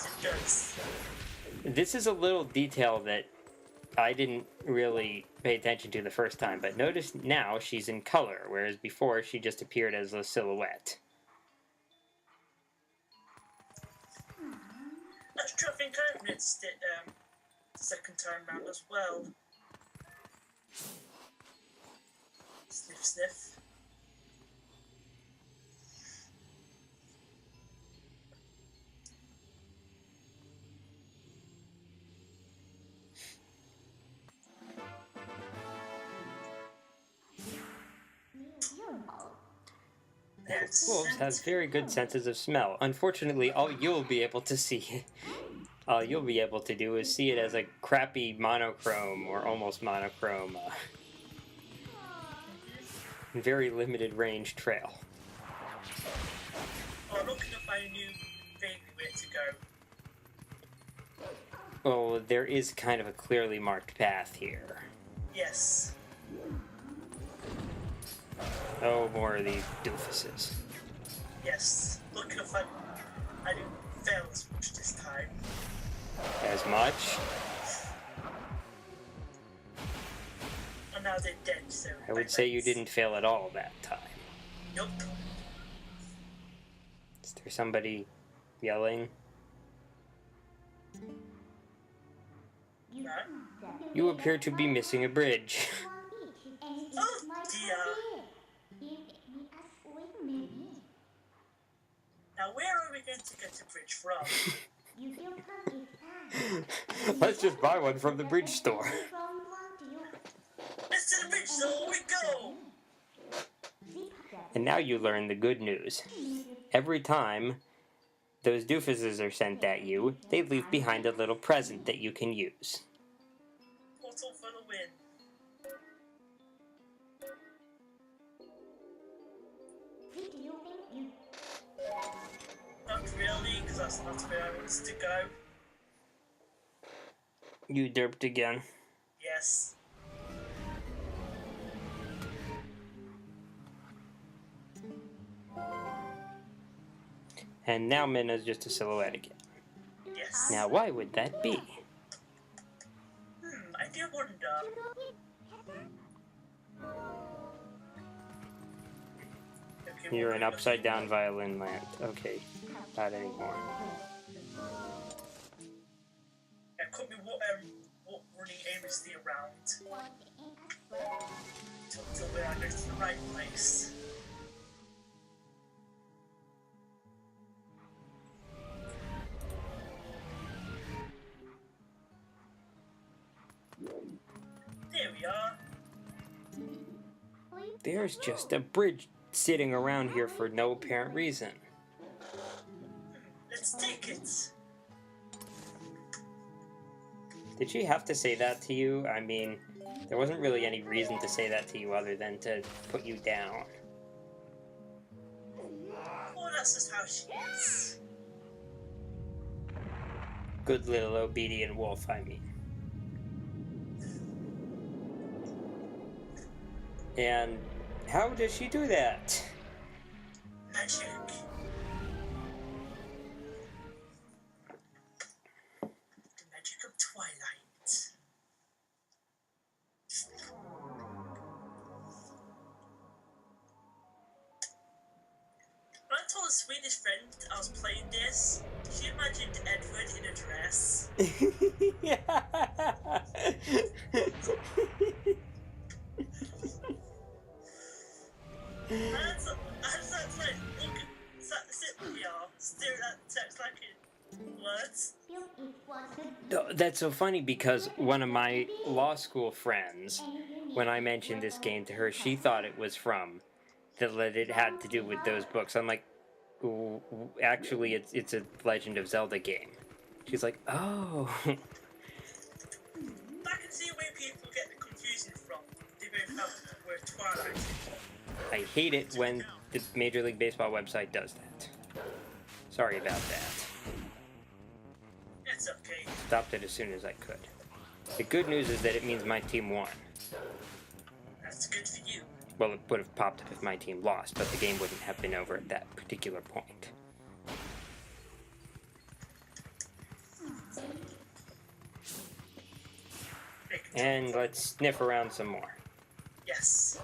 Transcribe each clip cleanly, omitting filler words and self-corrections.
Yes, it does. This is a little detail that I didn't really pay attention to the first time, but notice now she's in color, whereas before she just appeared as a silhouette. That's true, I think I missed it the second time round as well. Sniff, sniff. Wolves have very good senses of smell. Unfortunately, all you'll be able to see, all you'll be able to do is see it as a crappy monochrome or almost monochrome, very limited range trail. Oh, I'm looking to find a new baby where to go. Oh, there is kind of a clearly marked path here. Yes. Oh, more of these doofuses. Yes. Looking to find. I didn't fail as much this time. As much? And now they're dead, so. I would say you didn't fail at all that time. Nope. Is there somebody yelling? No. You appear to be missing a bridge. Oh dear. Now where are we going to get a bridge from? Let's just buy one from the bridge store. Let's to the bridge store we go! And now you learn the good news. Every time those doofuses are sent at you, they leave behind a little present that you can use. Portal for the win. Not really, because that's not where I wanted to go. You derped again. Yes. And now Minna's just a silhouette again. Yes. Now why would that be? I do wonder. Okay, You're in upside down violin land. Okay, not anymore. It could be what running aimlessly around. Till where I go to the right place. There we are. There's just a bridge sitting around here for no apparent reason. Let's take it. Did she have to say that to you? I mean, there wasn't really any reason to say that to you other than to put you down. Oh, that's just how she is. Good little obedient wolf, I mean. And how does she do that? Magic. The magic of Twilight. When I told a Swedish friend I was playing this, she imagined Edward in a dress. That's like, look, sit here, stare at that text like it. What? That's so funny because one of my law school friends, when I mentioned this game to her, she thought it was from, that it had to do with those books. I'm like, actually, it's a Legend of Zelda game. She's like, oh. I can see where people get the confusion from. They both have the word Twilight. I hate it when the Major League Baseball website does that. Sorry about that. It's okay. Stopped it as soon as I could. The good news is that it means my team won. That's good for you. Well, it would have popped up if my team lost, but the game wouldn't have been over at that particular point. And let's sniff around some more. Yes.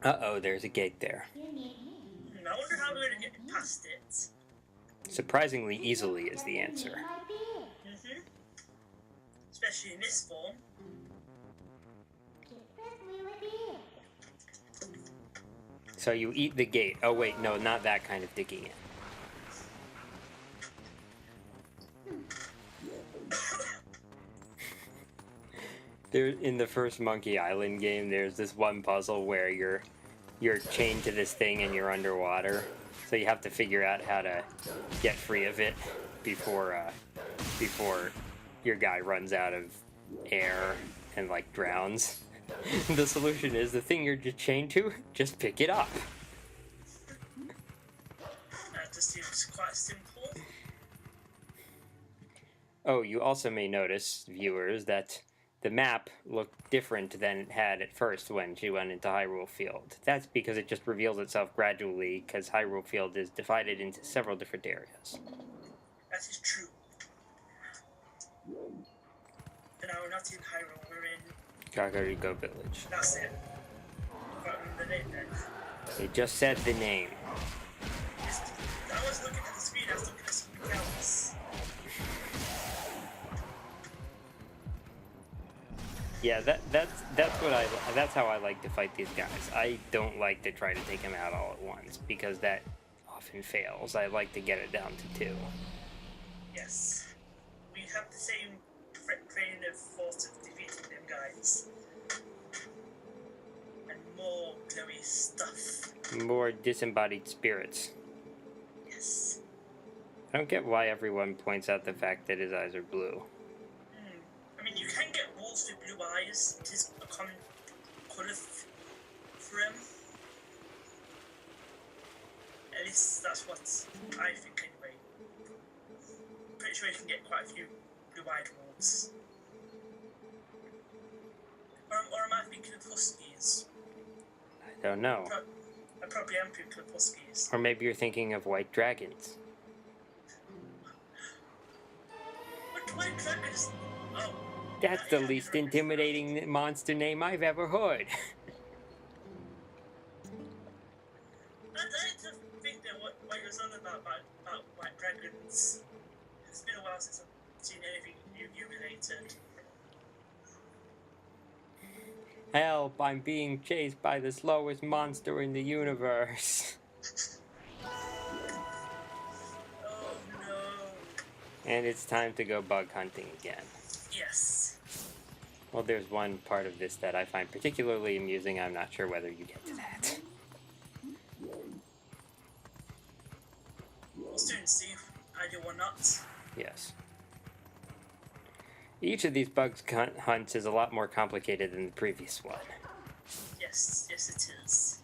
Uh-oh, there's a gate there. I wonder how we're going to get past it. Surprisingly easily is the answer. Mm-hmm. Especially in this form. So you eat the gate. Oh wait, no, not that kind of digging in. There, in the first Monkey Island game, there's this one puzzle where you're chained to this thing and you're underwater. So you have to figure out how to get free of it before your guy runs out of air and like drowns. The solution is the thing you're just chained to, just pick it up. That just seems quite simple. Oh, you also may notice, viewers, that the map looked different than it had at first when she went into Hyrule Field. That's because it just reveals itself gradually, because Hyrule Field is divided into several different areas. That is true. But now we're not in Hyrule, we're in... Kakariko Village. That's it. I can't remember the name then. They just said the name. I was looking at the screen, I was looking at something else. Yeah, that's how I like to fight these guys. I don't like to try to take them out all at once because that often fails. I like to get it down to 2. Yes. We have the same creative force of defeating them guys. And more glowy stuff. More disembodied spirits. Yes. I don't get why everyone points out the fact that his eyes are blue. I mean, you can get wolves with blue eyes. It is a common colour for them. At least that's what I think anyway. Pretty sure you can get quite a few blue-eyed wolves. Or am I thinking of huskies? I don't know. I probably am thinking of huskies. Or maybe you're thinking of white dragons. What white dragons? Oh. That's the least intimidating monster name I've ever heard. I don't think that what you're on about white dragons. It's been a while since I've seen anything you related. Help, I'm being chased by the slowest monster in the universe. Oh no. And it's time to go bug hunting again. Yes. Well, there's one part of this that I find particularly amusing. I'm not sure whether you get to that. We'll soon see if I do or not. Yes. Each of these bug hunts is a lot more complicated than the previous one. Yes, yes it is.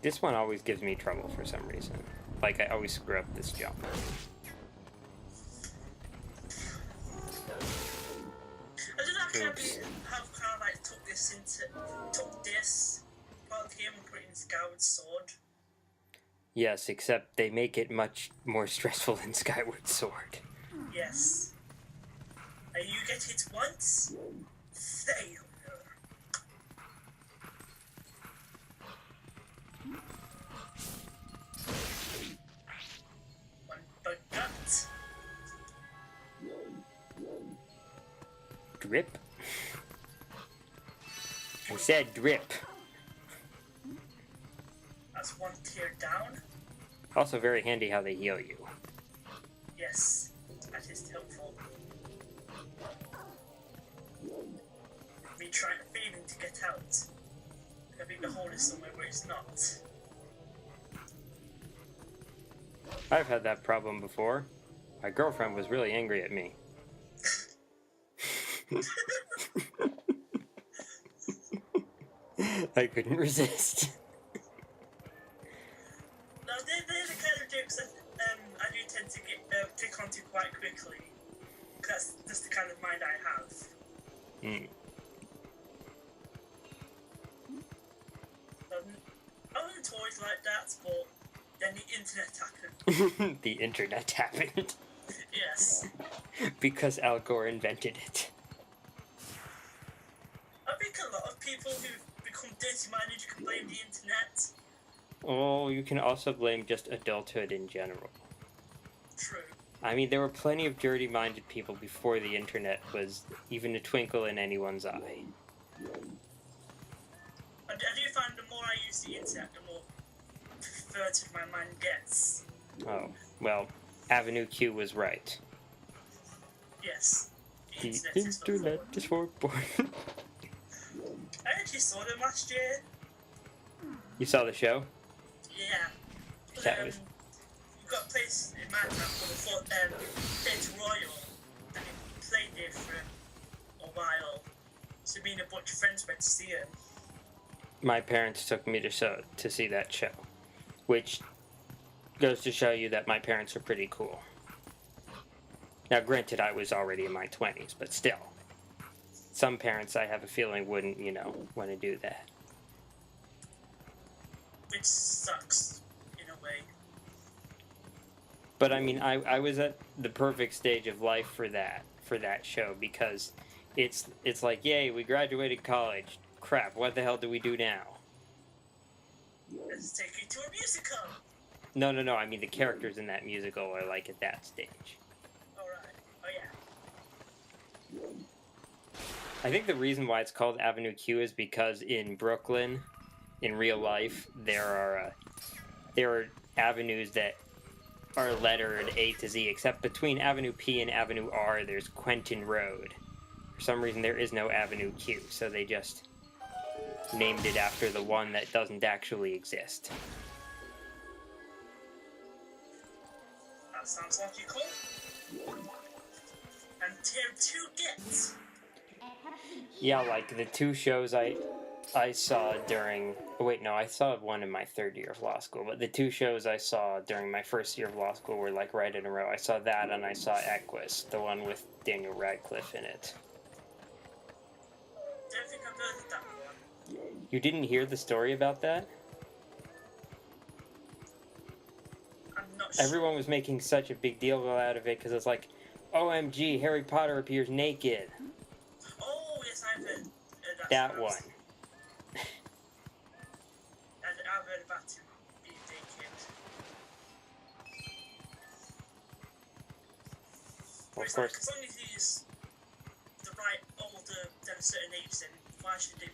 This one always gives me trouble for some reason. Like, I always screw up this jump. I don't know how kind of like took this part of the game and put it in Skyward Sword. Yes, except they make it much more stressful than Skyward Sword. Yes. And you get hit once, failure. One bug gut. Drip? I said drip. That's one tier down. Also very handy how they heal you. Yes, that is helpful. Me failing to get out. I think the hole is somewhere where it's not. I've had that problem before. My girlfriend was really angry at me. I couldn't resist. Now, they're the kind of jokes that I do tend to get click onto quite quickly. That's just the kind of mind I have. I wasn't always like that, but then the internet happened. The internet happened. Yes. Because Al Gore invented it. I think a lot of people who've become dirty-minded, you can blame the internet. Oh, you can also blame just adulthood in general. True. I mean, there were plenty of dirty-minded people before the internet was even a twinkle in anyone's eye. I do find the more I use the internet, the more perverted my mind gets. Oh, well, Avenue Q was right. Yes. The Internet internet is for boys. I actually saw them last year. You saw the show? Yeah. That was... We've got a place in my town called Theatre Royal, and we played there for a while. So me and a bunch of friends went to see it. My parents took me to see that show, which goes to show you that my parents are pretty cool. Now, granted, I was already in my 20s, but still. Some parents, I have a feeling, wouldn't, want to do that. Which sucks, in a way. But, I mean, I was at the perfect stage of life for that show, because it's like, yay, we graduated college. Crap, what the hell do we do now? Let's take you to a musical! No, I mean, the characters in that musical are, like, at that stage. Alright, oh yeah. I think the reason why it's called Avenue Q is because in Brooklyn, in real life, there are avenues that are lettered A to Z, except between Avenue P and Avenue R, there's Quentin Road. For some reason, there is no Avenue Q, so they just named it after the one that doesn't actually exist. That sounds logical. And tier 2 gets. Yeah, like the two shows I saw during... Wait, no, I saw one in my third year of law school, but the two shows I saw during my first year of law school were like right in a row. I saw that and I saw Equus, the one with Daniel Radcliffe in it. Don't think I've heard of that one. You didn't hear the story about that? I'm not sure. Everyone was making such a big deal out of it because it's like, OMG, Harry Potter appears naked. Oh, yes, I've heard That one. I've heard about him being naked. Well, of As course. long as he's the right older than a certain age, then why should they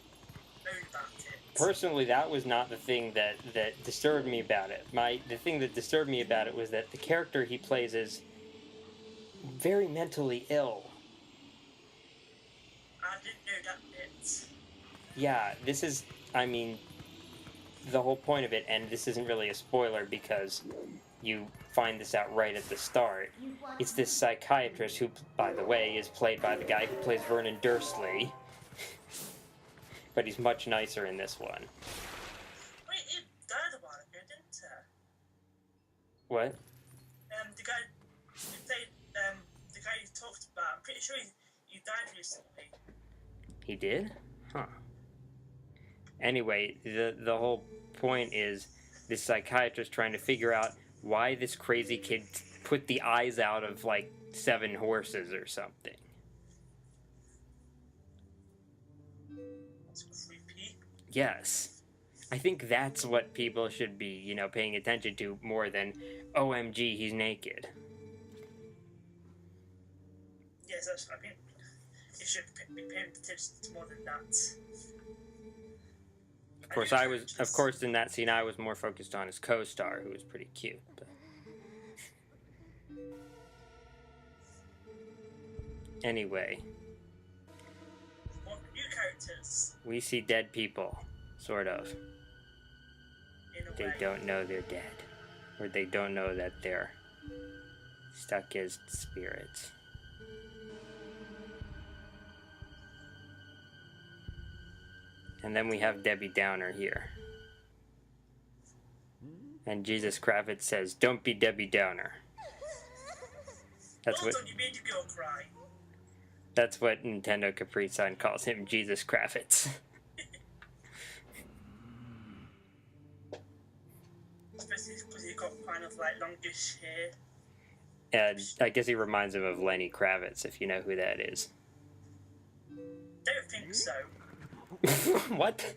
know about it? Personally, that was not the thing that disturbed me about it. The thing that disturbed me about it was that the character he plays is very mentally ill. I didn't know that bit. Yeah, this is, I mean, the whole point of it, and this isn't really a spoiler because you find this out right at the start. It's this psychiatrist who, by the way, is played by the guy who plays Vernon Dursley. But he's much nicer in this one. Wait, he died a while ago, didn't he? What? The guy who played, the guy you talked about, I'm pretty sure he died recently. He did? Huh. Anyway, the whole point is this psychiatrist trying to figure out why this crazy kid put the eyes out of, like, 7 horses or something. That's creepy. Yes. I think that's what people should be, paying attention to more than, OMG, he's naked. Yes, I mean, you should be paying attention to more than that. Of course, in that scene, I was more focused on his co-star, who was pretty cute. But... Anyway. What new characters? We see dead people, sort of. In a They way. don't know they're dead. Or they don't know that they're stuck as spirits. And then we have Debbie Downer here. And Jesus Kravitz says, "Don't be Debbie Downer." That's Well what done, you made a girl cry. that's what Nintendo Capri Sun calls him, Jesus Kravitz. Especially because he's got kind of like longish hair. And I guess he reminds him of Lenny Kravitz, if you know who that is. Don't think so. What?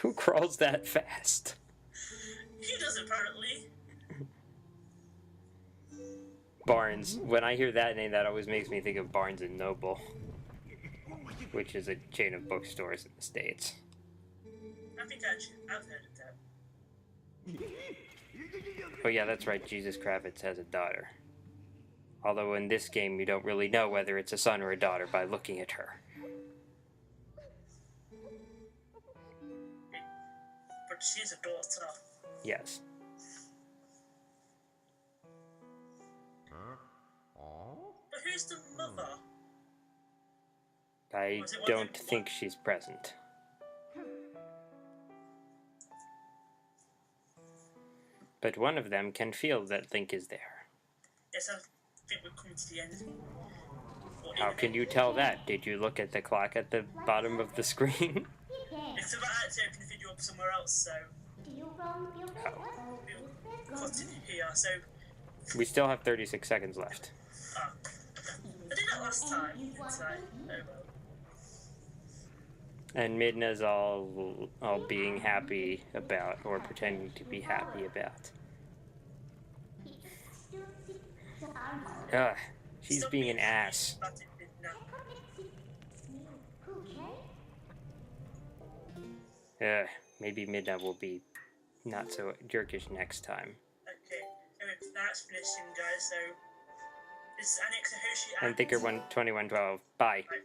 Who crawls that fast? He does, apparently. Barnes. When I hear that name, that always makes me think of Barnes and Noble, which is a chain of bookstores in the States. I think I've heard of that. Oh yeah, that's right, Jesus Kravitz has a daughter. Although in this game you don't really know whether it's a son or a daughter by looking at her. But she's a daughter. Yes. But who's the mother? I don't think she's present. But one of them can feel that Link is there. Yes, I think we're coming to the end. How can you tell that? Did you look at the clock at the bottom of the screen? It's about to open the video up somewhere else, so we'll cut it here. So We still have 36 seconds left. I did that last time, didn't I? Oh well. And Midna's all being happy about, or pretending to be happy about. Ugh, she's Stop being an ass. about it, Midna. Maybe Midna will be not so jerkish next time. Okay, anyway, that's finishing, guys. So this is Annex Hoshi And Thinker 2112. Bye. Bye.